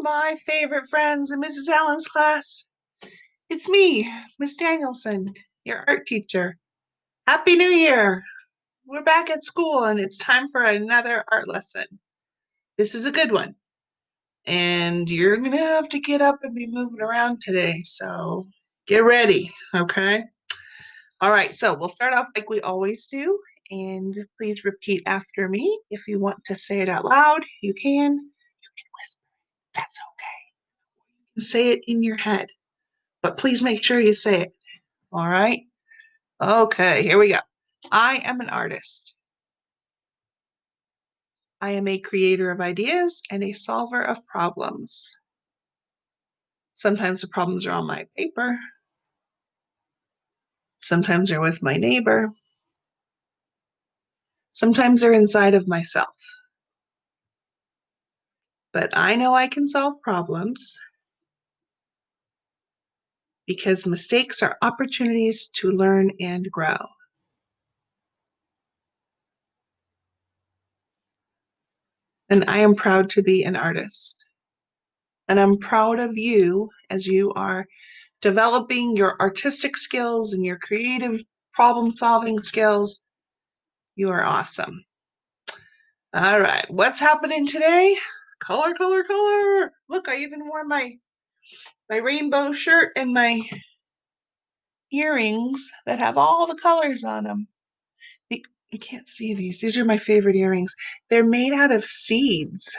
my favorite friends in Mrs. Allen's class. It's me, Miss Danielson, your art teacher. Happy New Year! We're back at school and it's time for another art lesson. This is a good one. And you're going to have to get up and be moving around today, so get ready, okay? All right, so we'll start off like we always do. And please repeat after me. If you want to say it out loud, you can. You can whisper. That's okay. You can say it in your head. But please make sure you say it. All right? Okay, here we go. I am an artist. I am a creator of ideas and a solver of problems. Sometimes the problems are on my paper. Sometimes they're with my neighbor. Sometimes they're inside of myself. But I know I can solve problems because mistakes are opportunities to learn and grow. And I am proud to be an artist. And I'm proud of you as you are developing your artistic skills and your creative problem-solving skills. You are awesome. All right, what's happening today? Color, color, color. Look, I even wore my rainbow shirt and my earrings that have all the colors on them. You can't see these. These are my favorite earrings. They're made out of seeds.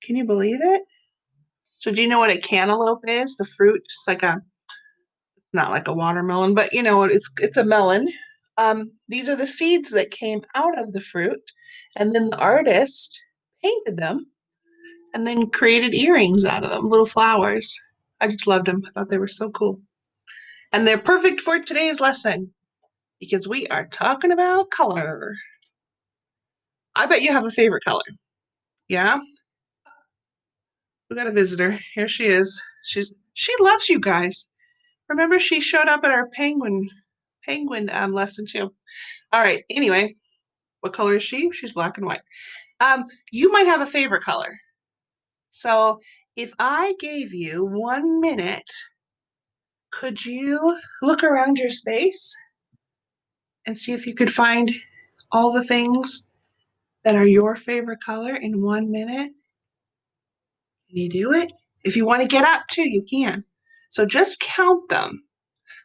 Can you believe it? So do you know what a cantaloupe is? The fruit. It's not like a watermelon, but you know, it's a melon. These are the seeds that came out of the fruit, and then the artist painted them and then created earrings out of them, little flowers. I just loved them. I thought they were so cool. And they're perfect for today's lesson because we are talking about color. I bet you have a favorite color. Yeah? We got a visitor. Here she is. She loves you guys. Remember she showed up at our penguin lesson too. All right. Anyway, what color is she? She's black and white. You might have a favorite color. So if I gave you 1 minute, could you look around your space and see if you could find all the things that are your favorite color in 1 minute? Can you do it? If you want to get up too, you can. So just count them.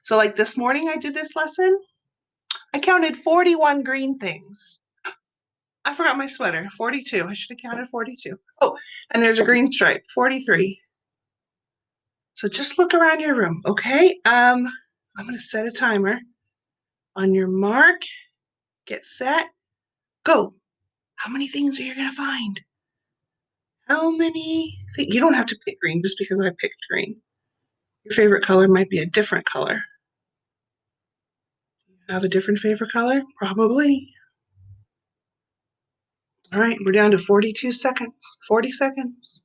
So like this morning I did this lesson, I counted 41 green things. I forgot my sweater, 42. I should have counted 42. Oh, and there's a green stripe, 43. So just look around your room, okay? I'm going to set a timer. On your mark, get set, go. How many things are you going to find? How many things? You don't have to pick green just because I picked green. Your favorite color might be a different color. Have a different favorite color? Probably. All right, we're down to 42 seconds. 40 seconds.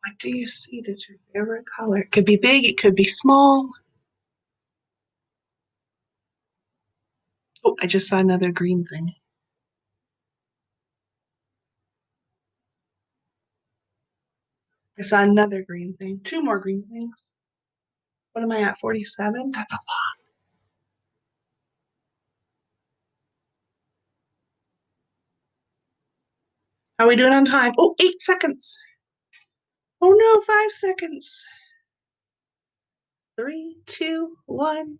What do you see that's your favorite color? It could be big, it could be small. Oh, I just saw another green thing. I saw another green thing. Two more green things. What am I at? 47? That's a lot. How are we doing on time? Oh, 8 seconds. Oh no, 5 seconds. 3, 2, 1.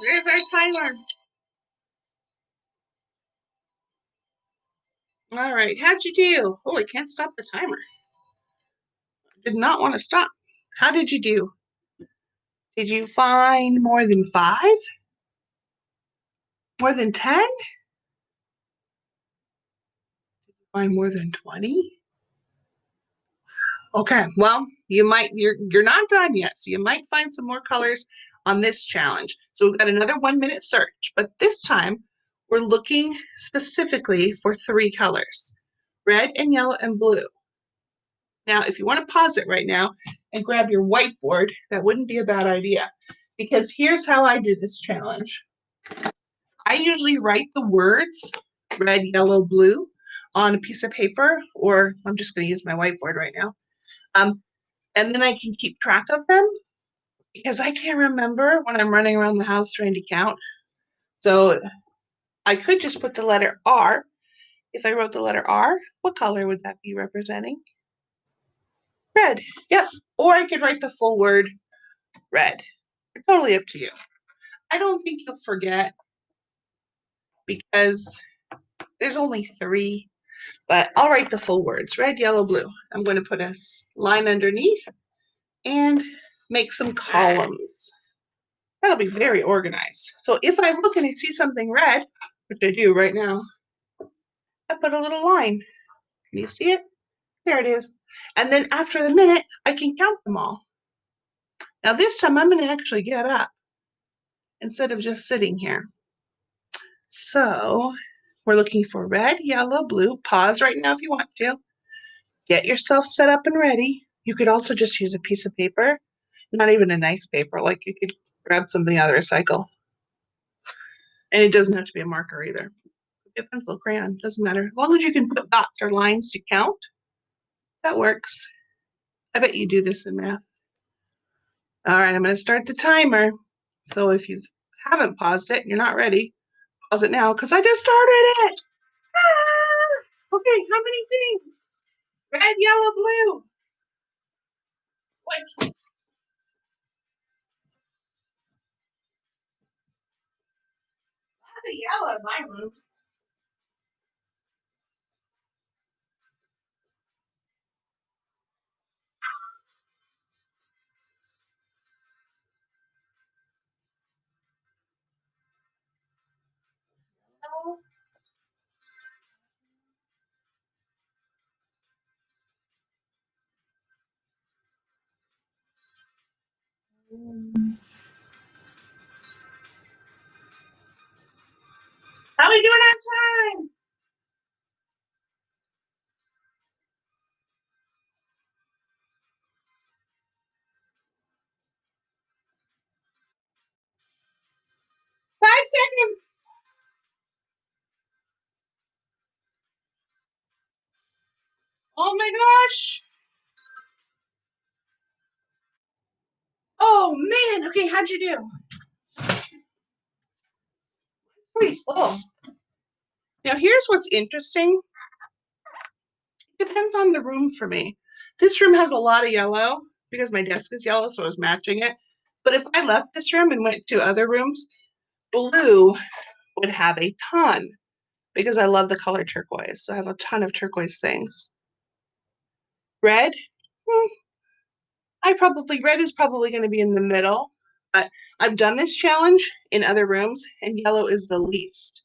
There's our timer. All right, how'd you do? Oh, I can't stop the timer. Did not want to stop. How did you do? Did you find more than 5? More than 10? Find more than 20? Okay, well, you're not done yet, so you might find some more colors on this challenge. So we've got another 1 minute search, but this time we're looking specifically for 3 colors: red and yellow and blue. Now, if you want to pause it right now and grab your whiteboard, that wouldn't be a bad idea, because here's how I do this challenge. I usually write the words red, yellow, blue on a piece of paper, or I'm just going to use my whiteboard right now. Um, and then I can keep track of them because I can't remember when I'm running around the house trying to count. So I could just put the letter R. If I wrote the letter R, what color would that be representing? Red. Yep. Or I could write the full word red. Totally up to you. I don't think you'll forget because there's only three, but I'll write the full words red, yellow, blue. I'm going to put a line underneath and make some columns. That'll be very organized. So if I look and I see something red, which I do right now, I put a little line. Can you see it? There it is. And then after the minute, I can count them all. Now this time I'm going to actually get up instead of just sitting here. So we're looking for red, yellow, blue. Pause right now if you want to. Get yourself set up and ready. You could also just use a piece of paper, not even a nice paper, like you could grab something out of the recycle. And it doesn't have to be a marker either. A pencil, crayon, doesn't matter. As long as you can put dots or lines to count, that works. I bet you do this in math. All right, I'm going to start the timer. So if you haven't paused it, you're not ready, pause it now because I just started it. Ah! Okay, how many things? Red, yellow, blue. Wait, that's a yellow in my room. How are we doing on time? 5 seconds. Oh my gosh. Oh man. Okay, how'd you do? Pretty full. Now here's what's interesting. It depends on the room for me. This room has a lot of yellow because my desk is yellow, so I was matching it. But if I left this room and went to other rooms, blue would have a ton because I love the color turquoise. So I have a ton of turquoise things. Red, hmm, red is probably going to be in the middle, but I've done this challenge in other rooms and yellow is the least.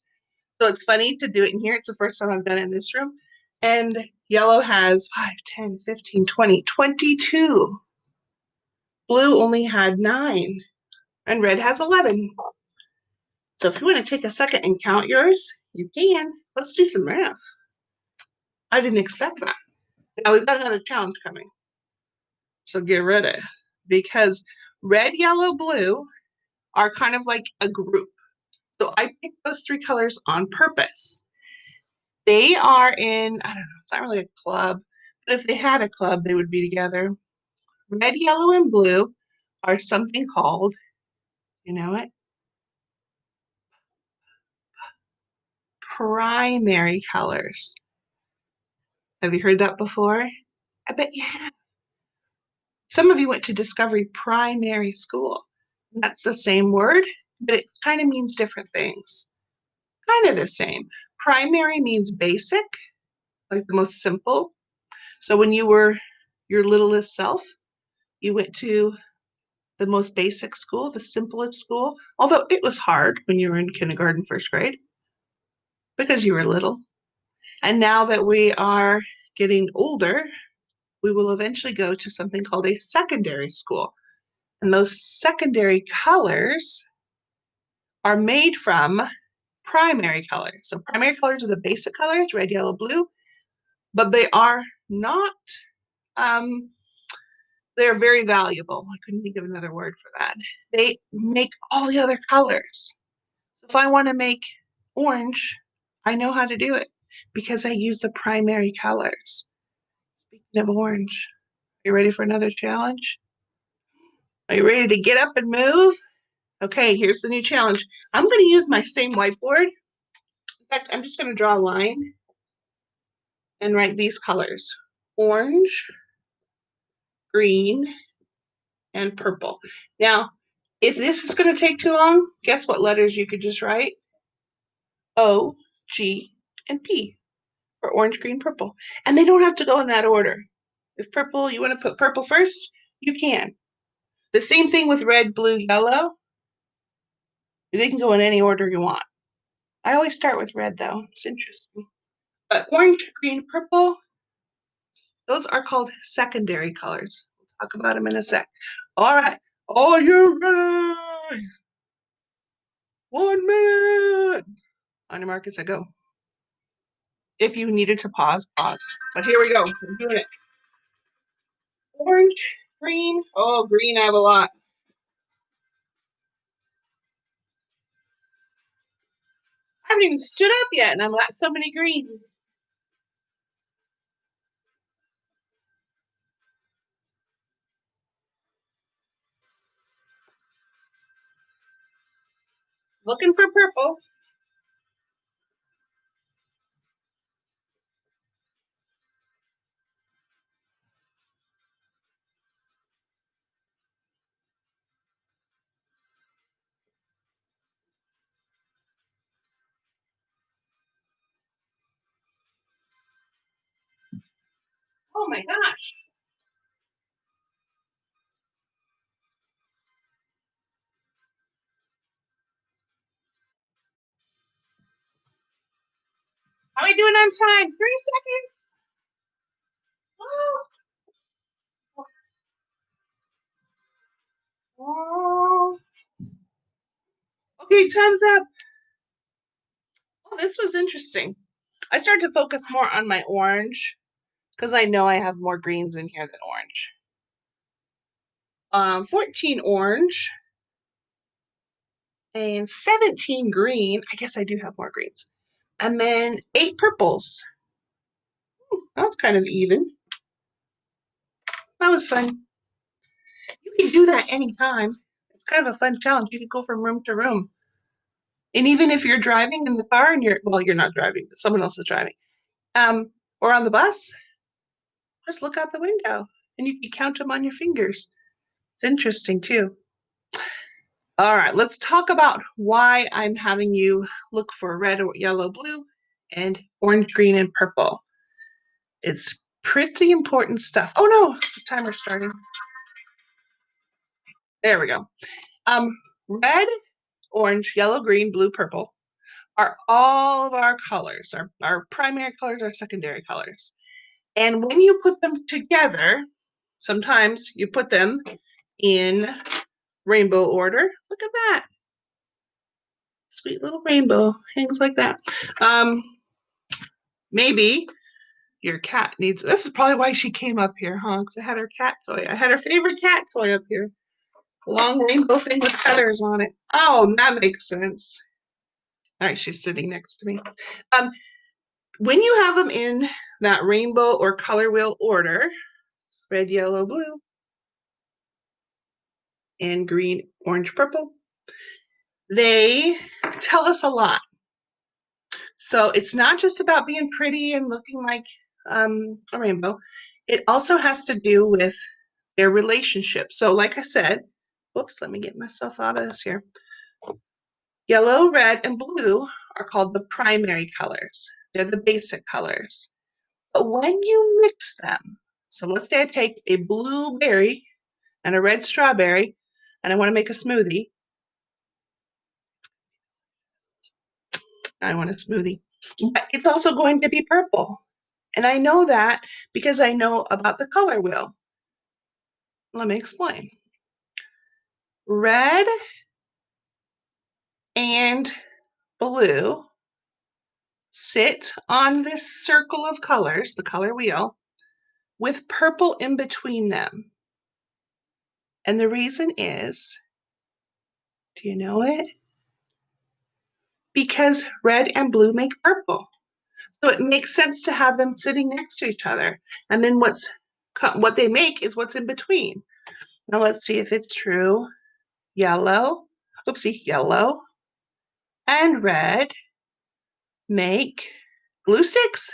So it's funny to do it in here. It's the first time I've done it in this room. And yellow has 5, 10, 15, 20, 22. Blue only had 9 and red has 11. So if you want to take a second and count yours, you can. Let's do some math. I didn't expect that. Now we've got another challenge coming. So get ready because red, yellow, blue are kind of like a group. So I picked those 3 colors on purpose. They are in, I don't know, it's not really a club, but if they had a club, they would be together. Red, yellow, and blue are something called, you know it, primary colors. Have you heard that before? I bet you have. Some of you went to Discovery Primary School. That's the same word, but it kind of means different things. Kind of the same. Primary means basic, like the most simple. So when you were your littlest self, you went to the most basic school, the simplest school, although it was hard when you were in kindergarten, first grade, because you were little. And now that we are getting older, we will eventually go to something called a secondary school. And those secondary colors are made from primary colors. So primary colors are the basic colors, red, yellow, blue, but they are not, um, they're very valuable. I couldn't think of another word for that. They make all the other colors. If I want to make orange, I know how to do it because I use the primary colors. Speaking of orange, are you ready for another challenge? Are you ready to get up and move? Okay, here's the new challenge. I'm going to use my same whiteboard. In fact, I'm just going to draw a line and write these colors: orange, green, and purple. Now, if this is going to take too long, guess what letters you could just write? O, G, and P for orange, green, purple. And they don't have to go in that order. If purple, you want to put purple first, you can. The same thing with red, blue, yellow. They can go in any order you want. I always start with red though. It's interesting. But orange, green, purple, those are called secondary colors. We'll talk about them in a sec. All right. Are you ready? 1 minute. On your markets, I go. If you needed to pause, pause. But here we go. I'm doing it. Orange, green. Oh, green, I have a lot. I haven't even stood up yet, and I've got so many greens. Looking for purple. Oh my gosh. How are we doing on time? 3 seconds. Oh. Oh. Okay, time's up. Oh, this was interesting. I started to focus more on my orange because I know I have more greens in here than orange. 14 orange and 17 green. I guess I do have more greens. And then 8 purples. That was kind of even. That was fun. You can do that anytime. It's kind of a fun challenge. You can go from room to room. And even if you're driving in the car and you're not driving, but someone else is driving, um, or on the bus, just look out the window and you can count them on your fingers. It's interesting too. All right, let's talk about why I'm having you look for red, or yellow, blue, and orange, green, and purple. It's pretty important stuff. Oh no, the timer's starting. There we go. Red, orange, yellow, green, blue, purple are all of our colors. Our primary colors, our secondary colors. And when you put them together, sometimes you put them in rainbow order. Look at that. Sweet little rainbow, hangs like that. Maybe your cat needs, this is probably why she came up here, huh? Because I had her cat toy. I had her favorite cat toy up here. A long rainbow thing with feathers on it. Oh, that makes sense. All right, she's sitting next to me. Um, when you have them in that rainbow or color wheel order, red, yellow, blue, and green, orange, purple, they tell us a lot. So it's not just about being pretty and looking like a rainbow. It also has to do with their relationship. So, like I said, whoops, let me get myself out of this here. Yellow, red, and blue are called the primary colors. They're the basic colors. But when you mix them, so let's say I take a blueberry and a red strawberry, and I want to make a smoothie. I want a smoothie. But it's also going to be purple. And I know that because I know about the color wheel. Let me explain. Red and blue sit on this circle of colors, the color wheel, with purple in between them. And the reason is, do you know it? Because red and blue make purple. So it makes sense to have them sitting next to each other. And then what they make is what's in between. Now let's see if it's true. Yellow, oopsie, yellow and red make glue sticks?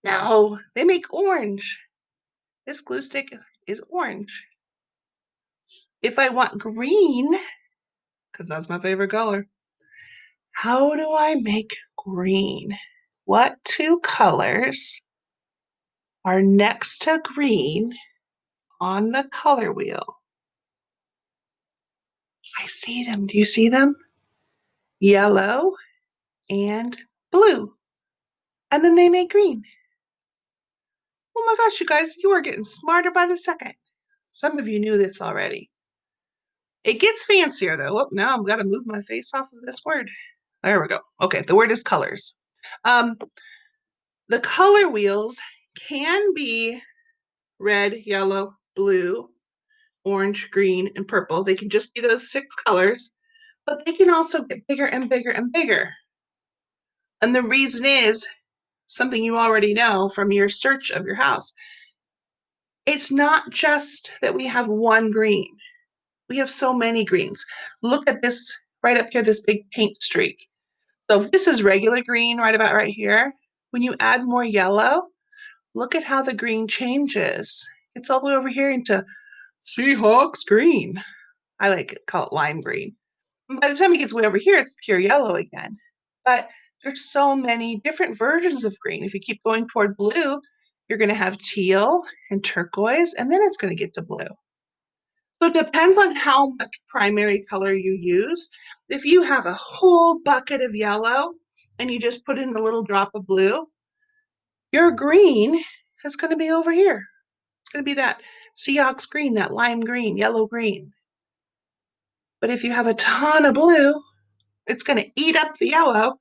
No, they make orange. This glue stick is orange. If I want green, because that's my favorite color, how do I make green? What two colors are next to green on the color wheel? I see them. Do you see them? Yellow and blue. And then they make green. Oh my gosh, you guys, you are getting smarter by the second. Some of you knew this already. It gets fancier though. Oh, now I've got to move my face off of this word. There we go. Okay, the word is colors. Um, the color wheels can be red, yellow, blue, orange, green, and purple. They can just be those 6 colors, but they can also get bigger and bigger and bigger. And the reason is something you already know from your search of your house. It's not just that we have one green. We have so many greens. Look at this right up here, this big paint streak. So if this is regular green right about right here, when you add more yellow, look at how the green changes. It's all the way over here into Seahawks green. I like it, call it lime green. And by the time it gets way over here, it's pure yellow again. But there's so many different versions of green. If you keep going toward blue, you're going to have teal and turquoise, and then it's going to get to blue. So it depends on how much primary color you use. If you have a whole bucket of yellow and you just put in a little drop of blue, your green is going to be over here. It's going to be that Seahawks green, that lime green, yellow green. But if you have a ton of blue, it's going to eat up the yellow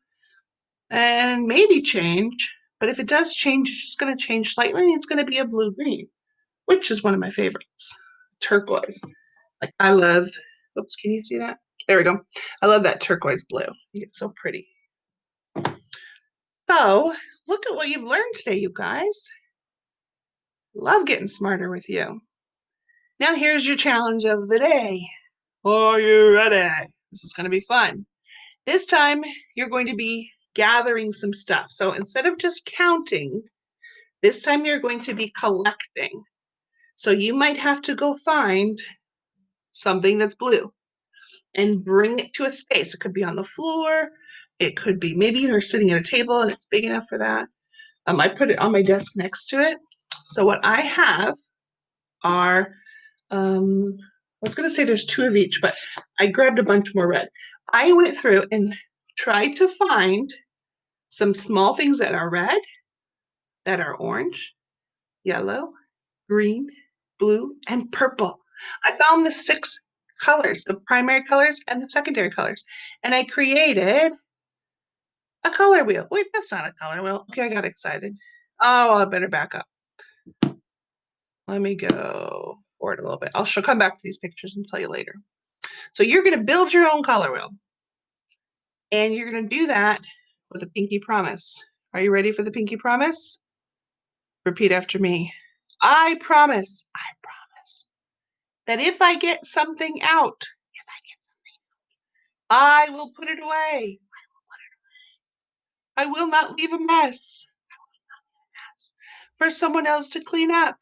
and maybe change. But if it does change, it's just going to change slightly and it's going to be a blue green, which is one of my favorites. Turquoise. Like I love, oops, can you see that? There we go. I love that turquoise blue. It's so pretty. So look at what you've learned today, you guys. Love getting smarter with you. Now here's your challenge of the day. Are you ready? This is going to be fun. This time you're going to be gathering some stuff. So instead of just counting, this time you're going to be collecting. So you might have to go find something that's blue and bring it to a space. It could be on the floor. It could be maybe you're sitting at a table and it's big enough for that. I put it on my desk next to it. So what I have are, I was going to say there's 2 of each, but I grabbed a bunch more red. I went through and tried to find some small things that are red, that are orange, yellow, green, blue, and purple. I found the 6 colors, the primary colors and the secondary colors. And I created a color wheel. Wait, that's not a color wheel. Okay, I got excited. Oh, I better back up. Let me go forward a little bit. She'll come back to these pictures and tell you later. So you're going to build your own color wheel. And you're going to do that with a pinky promise. Are you ready for the pinky promise? Repeat after me. I promise that if I get something out, I will put it away. I will not leave a mess for someone else to clean up.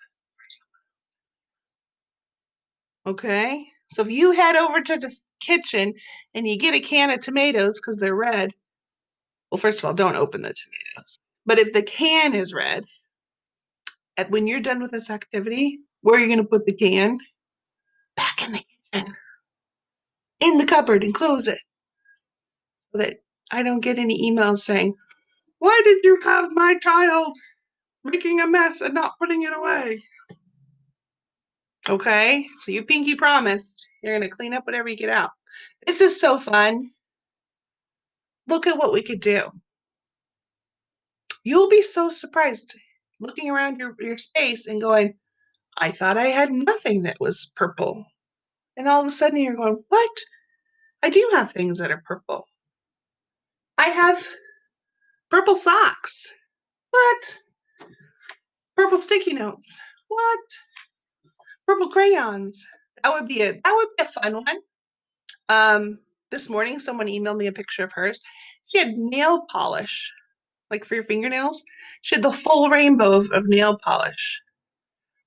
Okay? So if you head over to the kitchen and you get a can of tomatoes because they're red, well, first of all, don't open the tomatoes. But if the can is red, when you're done with this activity, where are you going to put the can? Back in the kitchen, in the cupboard, and close it so that I don't get any emails saying, "Why did you have my child making a mess and not putting it away?" Okay, so you pinky promised you're going to clean up whatever you get out. This is so fun. Look at what we could do. You'll be so surprised looking around your space and going, I thought I had nothing that was purple. And all of a sudden you're going, what? I do have things that are purple. I have purple socks. What? Purple sticky notes. What? Purple crayons. That would be a fun one. This morning someone emailed me a picture of hers. She had nail polish, like for your fingernails. She had the full rainbow of nail polish.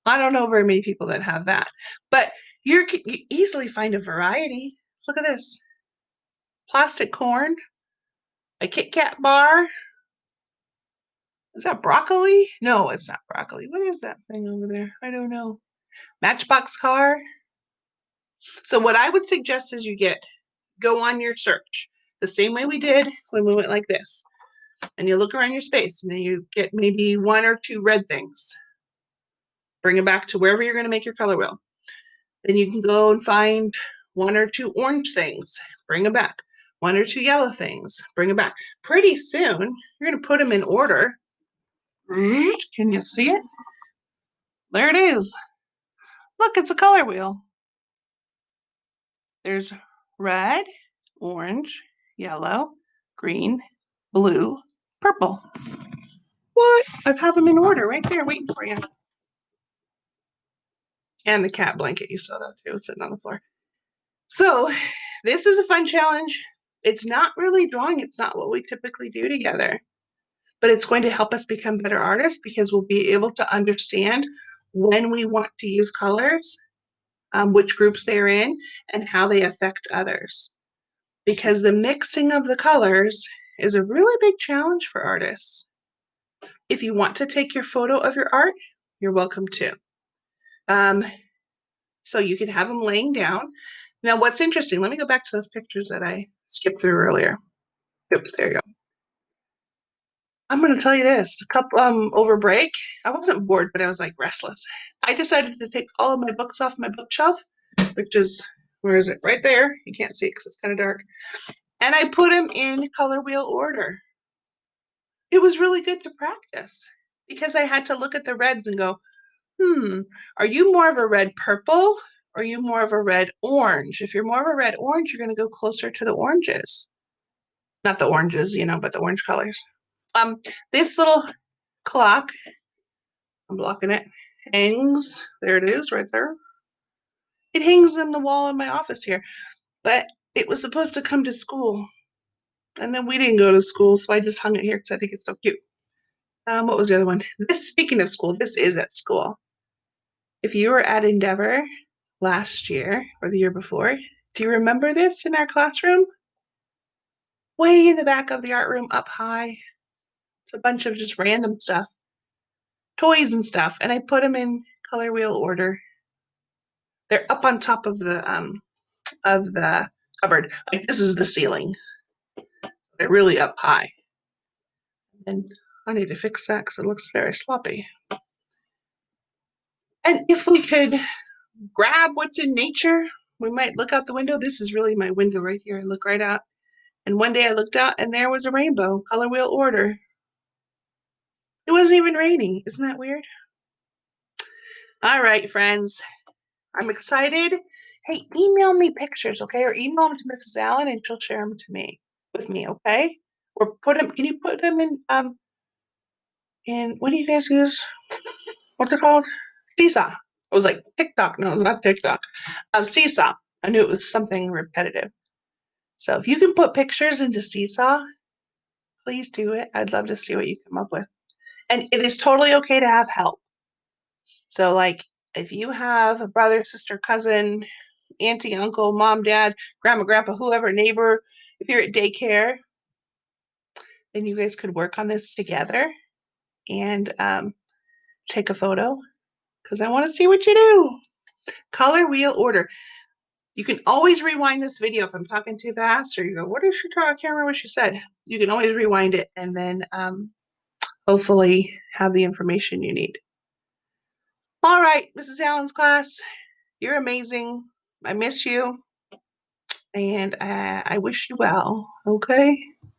I don't know very many people that have that, but you easily find a variety. Look at this. Plastic corn, a Kit Kat bar. Is that broccoli? No, it's not broccoli. What is that thing over there? I don't know. Matchbox car. So what I would suggest is go on your search the same way we did when we went like this. And you look around your space and then you get maybe one or two red things. Bring it back to wherever you're going to make your color wheel. Then you can go and find one or two orange things. Bring them back. One or two yellow things. Bring them back. Pretty soon, you're going to put them in order. Can you see it? There it is. Look, it's a color wheel. There's red, orange, yellow, green, blue, purple. What? I have them in order right there waiting for you. And the cat blanket, you saw that too, it's sitting on the floor. So this is a fun challenge. It's not really drawing, it's not what we typically do together, but it's going to help us become better artists because we'll be able to understand when we want to use colors, which groups they're in, and how they affect others. Because the mixing of the colors is a really big challenge for artists. If you want to take your photo of your art, you're welcome to. So you can have them laying down. Now, what's interesting, let me go back to those pictures that I skipped through earlier. Oops, there you go. I'm going to tell you this, over break, I wasn't bored, but I was like restless. I decided to take all of my books off my bookshelf, which is, where is it? Right there. You can't see it because it's kind of dark. And I put them in color wheel order. It was really good to practice because I had to look at the reds and go, are you more of a red purple or are you more of a red orange? If you're more of a red orange, you're going to go closer to the oranges. Not the oranges, but the orange colors. This little clock, I'm blocking it, hangs. There it is, right there. It hangs in the wall in my office here, but it was supposed to come to school. And then we didn't go to school, so I just hung it here because I think it's so cute. What was the other one? Speaking of school, this is at school. If you were at Endeavor last year or the year before, do you remember this in our classroom? Way in the back of the art room, up high. It's a bunch of just random stuff, toys and stuff, and I put them in color wheel order. They're up on top of the cupboard. Like this is the ceiling. They're really up high. And I need to fix that because it looks very sloppy. And if we could grab what's in nature, we might look out the window. This is really my window right here. I look right out. And one day I looked out and there was a rainbow, color wheel order. It wasn't even raining. Isn't that weird? All right, friends. I'm excited. Hey, email me pictures, okay? Or email them to Mrs. Allen and she'll share them to me with me, okay? Or put them, can you put them in what do you guys use? What's it called? Seesaw. I was like TikTok. No, it's not TikTok. Seesaw. I knew it was something repetitive. So if you can put pictures into Seesaw, please do it. I'd love to see what you come up with. And it is totally okay to have help. So, like, if you have a brother, sister, cousin, auntie, uncle, mom, dad, grandma, grandpa, whoever, neighbor, if you're at daycare, then you guys could work on this together and take a photo because I want to see what you do. Color wheel order. You can always rewind this video if I'm talking too fast or you go, what is she talking? I can't remember what she said. You can always rewind it and then hopefully have the information you need. All right, Mrs. Allen's class, you're amazing. I miss you and I wish you well, okay?